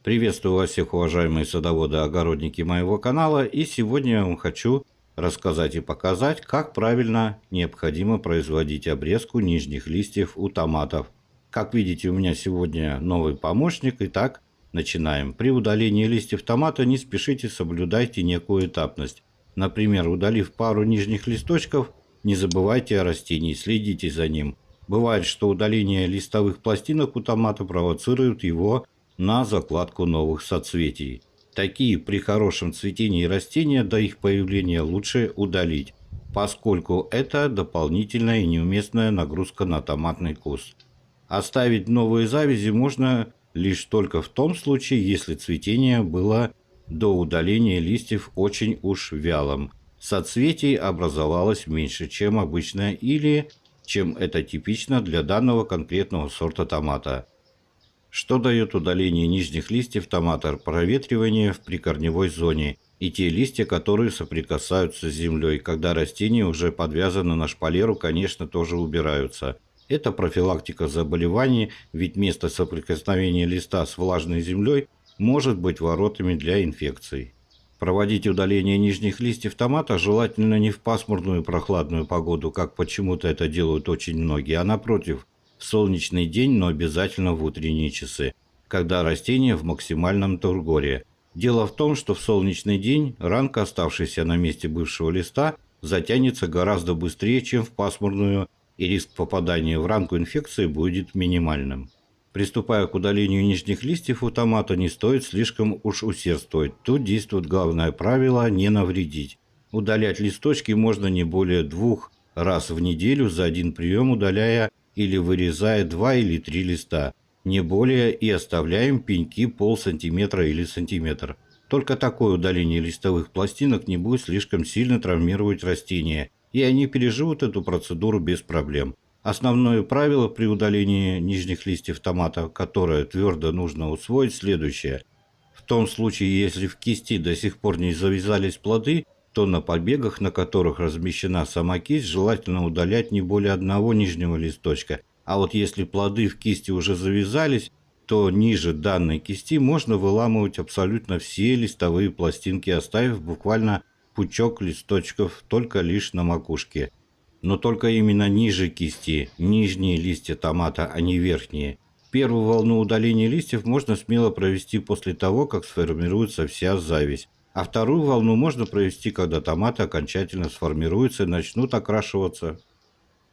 Приветствую вас всех, уважаемые садоводы и огородники моего канала, и сегодня я вам хочу рассказать и показать, как правильно необходимо производить обрезку нижних листьев у томатов. Как видите, у меня сегодня новый помощник. Итак, начинаем. При удалении листьев томата не спешите, соблюдайте некую этапность. Например, удалив пару нижних листочков, не забывайте о растении, следите за ним. Бывает, что удаление листовых пластинок у томата провоцирует его на закладку новых соцветий. Такие при хорошем цветении растения до их появления лучше удалить, поскольку это дополнительная и неуместная нагрузка на томатный куст. Оставить новые завязи можно лишь только в том случае, если цветение было до удаления листьев очень уж вялым. Соцветий образовалось меньше, чем обычно, или чем это типично для данного конкретного сорта томата. Что дает удаление нижних листьев томата? Проветривание в прикорневой зоне и те листья, которые соприкасаются с землей. Когда растения уже подвязаны на шпалеру, конечно, тоже убираются. Это профилактика заболеваний, ведь место соприкосновения листа с влажной землей может быть воротами для инфекций. Проводить удаление нижних листьев томата желательно не в пасмурную прохладную погоду, как почему-то это делают очень многие, а напротив, в солнечный день, но обязательно в утренние часы, когда растение в максимальном тургоре. Дело в том, что в солнечный день ранка, оставшаяся на месте бывшего листа, затянется гораздо быстрее, чем в пасмурную, и риск попадания в ранку инфекции будет минимальным. Приступая к удалению нижних листьев у томата, не стоит слишком уж усердствовать. Тут действует главное правило – не навредить. Удалять листочки можно не более 2 раз в неделю за один прием, удаляя или вырезая 2 или 3 листа, не более, и оставляем пеньки полсантиметра или сантиметр. Только такое удаление листовых пластинок не будет слишком сильно травмировать растения, и они переживут эту процедуру без проблем. Основное правило при удалении нижних листьев томата, которое твердо нужно усвоить, следующее. В том случае, если в кисти до сих пор не завязались плоды, то на побегах, на которых размещена сама кисть, желательно удалять не более одного нижнего листочка. А вот если плоды в кисти уже завязались, то ниже данной кисти можно выламывать абсолютно все листовые пластинки, оставив буквально пучок листочков только лишь на макушке. Но только именно ниже кисти, нижние листья томата, а не верхние. Первую волну удаления листьев можно смело провести после того, как сформируется вся зависть. А вторую волну можно провести, когда томаты окончательно сформируются и начнут окрашиваться.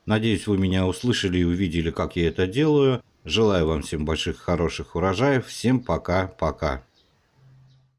Надеюсь, вы меня услышали и увидели, как я это делаю. Желаю вам всем больших хороших урожаев. Всем пока-пока.